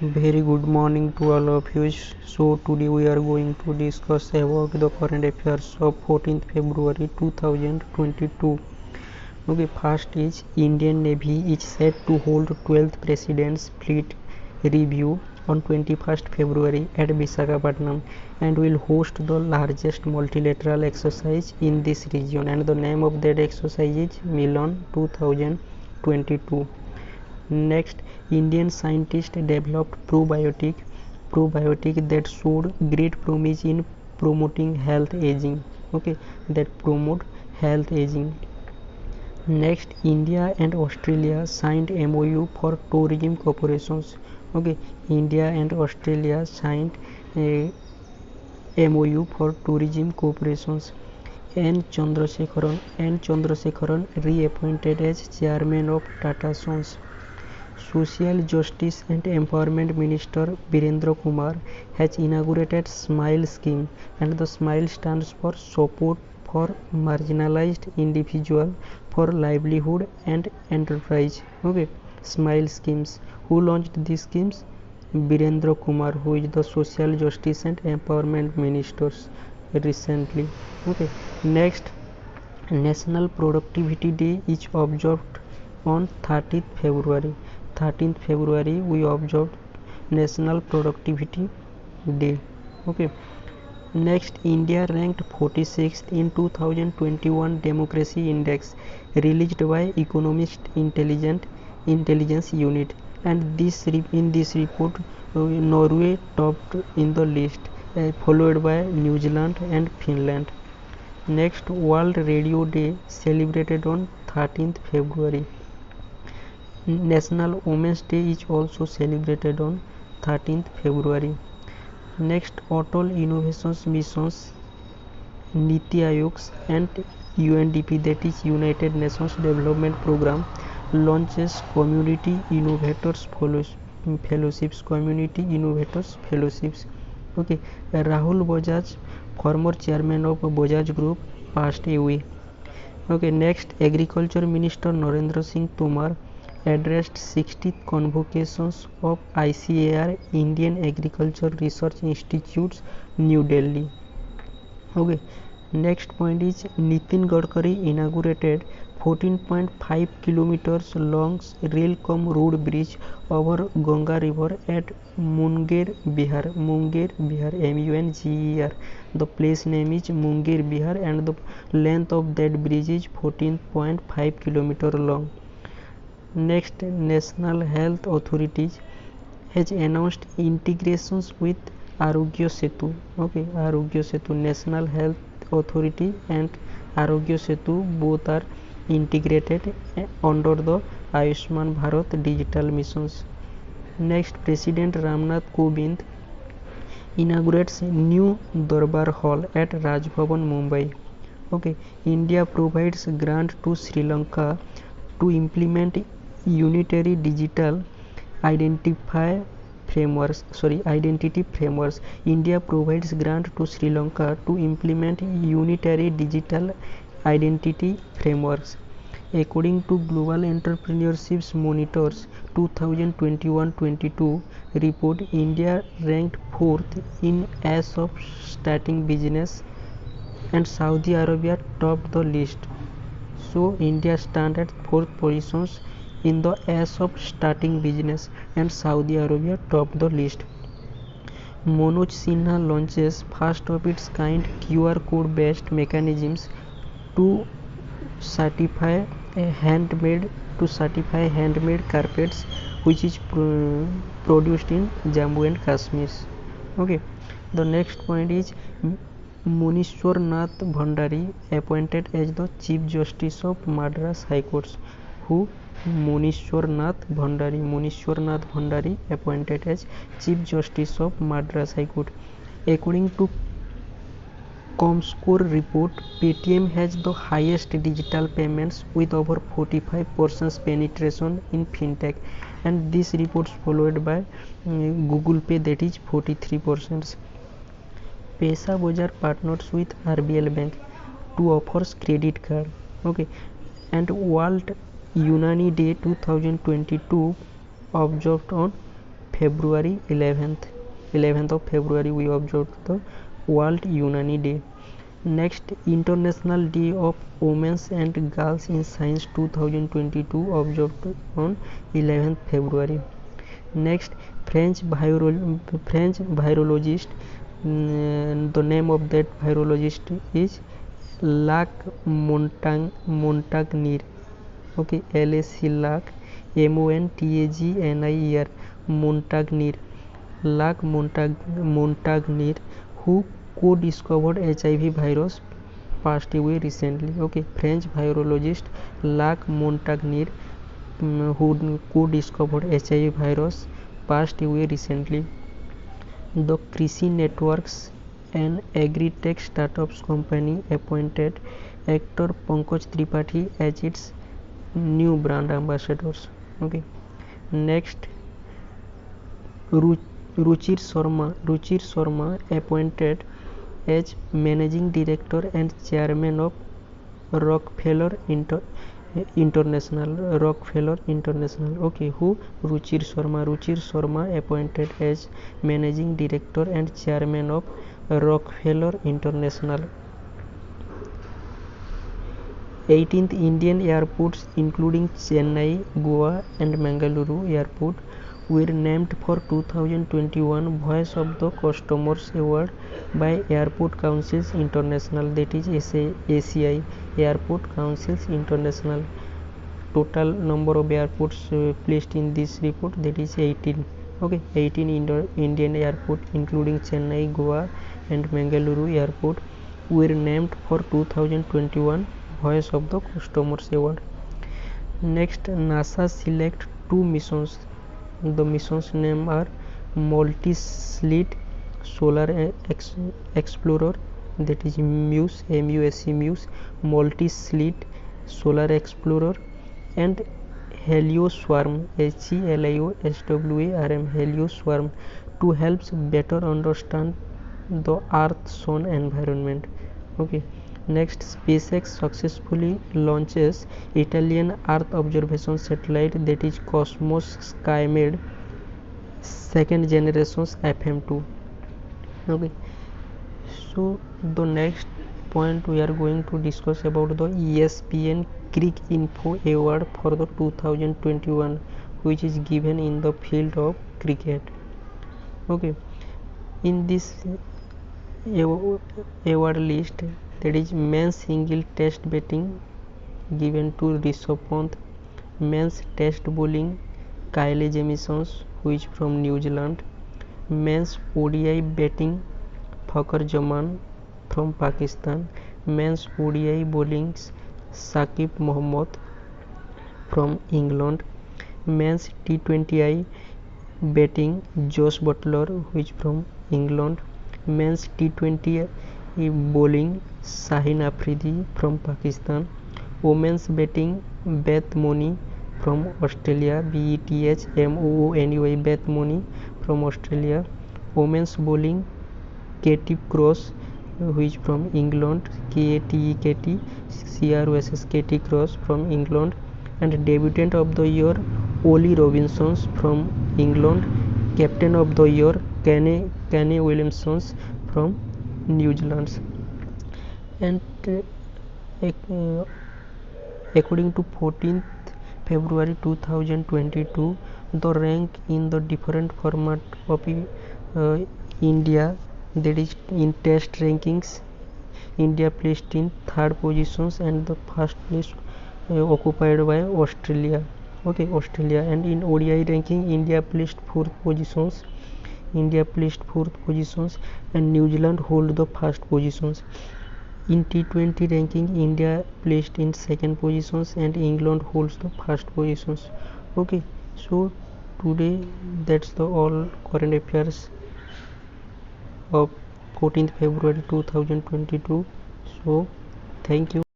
Very good morning to all of you. So today we are going to discuss about the current affairs of 14th February 2022. Okay, first is Indian Navy is set to hold 12th President's Fleet Review on 21st February at Visakhapatnam and will host the largest multilateral exercise in this region, and the name of that exercise is Milan 2022. Next, Indian scientists developed probiotic that showed great promise in promoting health aging. Okay, that promote health aging. Next, India and Australia signed MOU for tourism cooperations. Okay, India and Australia signed a MOU for tourism cooperations. N. Chandrasekaran reappointed as chairman of Tata Sons. Social Justice and Empowerment Minister Birendra Kumar has inaugurated SMILE scheme, and the SMILE stands for Support for Marginalized Individual for Livelihood and Enterprise. Okay, SMILE schemes. Who launched these schemes? Birendra Kumar, who is the Social Justice and Empowerment Minister recently. Okay, next, National Productivity Day is observed on 30th February. 13th February we observed National Productivity Day. Okay. Next, India ranked 46th in 2021 Democracy Index released by Economist Intelligence Unit, and in this report Norway topped in the list, followed by New Zealand and Finland. Next, World Radio Day celebrated on 13th February. National Women's Day is also celebrated on 13th February. Next, Atal Innovations Missions, Niti Aayog and UNDP, that is United Nations Development Programme, launches Community Innovators Fellowships. Community Innovators Fellowships. Okay, Rahul Bajaj, former chairman of Bajaj Group, passed away. Okay, next, Agriculture Minister Narendra Singh Tomar addressed 60th convocations of ICAR, Indian Agriculture Research Institutes, New Delhi. Okay, next point is Nitin Gadkari inaugurated 14.5 kilometers long rail-cum-road bridge over Ganga River at Munger, Bihar. Munger, Bihar, Munger. The place name is Munger, Bihar, and the length of that bridge is 14.5 kilometers long. Next, National Health Authorities has announced integrations with Arogya Setu. Okay, Arogya Setu, National Health Authority and Arogya Setu both are integrated under the Ayushman Bharat digital missions. Next, President Ramnath Kovind inaugurates new Darbar Hall at Raj Bhavan, Mumbai. Okay, India provides grant to Sri Lanka to implement unitary digital identity frameworks. India provides grant to Sri Lanka to implement unitary digital identity frameworks. According to Global Entrepreneurship Monitors 2021-22 report, India ranked 4th in ease of starting business, and Saudi Arabia topped the list. So India stands at 4th positions in the ease of starting business, and Saudi Arabia topped the list. Manoj Sinha launches first of its kind QR code based mechanisms to certify handmade carpets, which is produced in Jammu and Kashmir. Okay, the next point is Munishwar Nath Bhandari appointed as the Chief Justice of Madras High Court. Who? Munishwar Nath Bhandari appointed as Chief Justice of Madras High Court. According to Comscore report, Paytm has the highest digital payments with over 45% penetration in fintech, and this report followed by Google Pay, that is 43%. Paisabazaar partners with RBL Bank to offers credit card. Okay, and World Unani Day 2022 observed on February 11th of February we observed the World Unani Day. Next, International Day of Women and Girls in Science 2022 observed on 11th February. Next, French virologist, the name of that virologist is Lac Montagnier. Okay, LAC Lac Montagnier, Montagnier, Lac Montagnier, who co-discovered HIV virus, passed away recently. Okay, French virologist Lac Montagnier, who co-discovered HIV virus, passed away recently. The Krishi Networks, an agri-tech startups company, appointed actor Pankaj Tripathi as its new brand ambassadors. Okay, next, Ruchir Sharma appointed as managing director and chairman of Rockefeller International. Okay, who? Ruchir Sharma appointed as managing director and chairman of Rockefeller International. 18th Indian airports including Chennai, Goa and Mangaluru airport were named for 2021 Voice of the Customers Award by Airport Councils International, that is ACI, Airport Councils International. Total number of airports placed in this report, that is 18. Okay, 18 Indian airport including Chennai, Goa and Mangaluru airport were named for 2021 Voice of the Customers Award. Next, NASA select 2 missions. The missions name are Multi-Slit Solar Explorer, that is MUSE, MUSE, Multi-Slit Solar Explorer, and Helioswarm, HELIOSWARM, Helioswarm, to help better understand the Earth-Sun environment. Okay. Next, SpaceX successfully launches Italian Earth observation satellite, that is Cosmos SkyMed second generation FM2. Okay, so the next point we are going to discuss about the ESPN Cricinfo Award for the 2021, which is given in the field of cricket. Okay, in this award list, that is men's single test batting given to Rishabh Pant, men's test bowling Kyle Jamieson, who is from New Zealand, men's ODI batting Fakhar Zaman from Pakistan, men's ODI bowling Shakib Mohammad from England, men's T20I batting Josh Butler, who is from England, men's T20 bowling Shaheen Afridi from Pakistan, women's batting Beth Mooney from Australia, BETHMOONEY, Beth Mooney from Australia, women's bowling Katie Cross, who is from England, KATE CROSS, Katie Cross from England, and debutant of the year Ollie Robinson from England, captain of the year Kane Williamson from New Zealand. And according to 14th February 2022, the rank in the different format of India, that is in test rankings, India placed in 3rd positions and the first place occupied by Australia. Okay, Australia. And in ODI ranking, India placed 4th positions, and New Zealand hold the first positions. In T20 ranking, India placed in 2nd positions and England holds the first positions. Okay, so today that's the all current affairs of 14th February 2022. So thank you.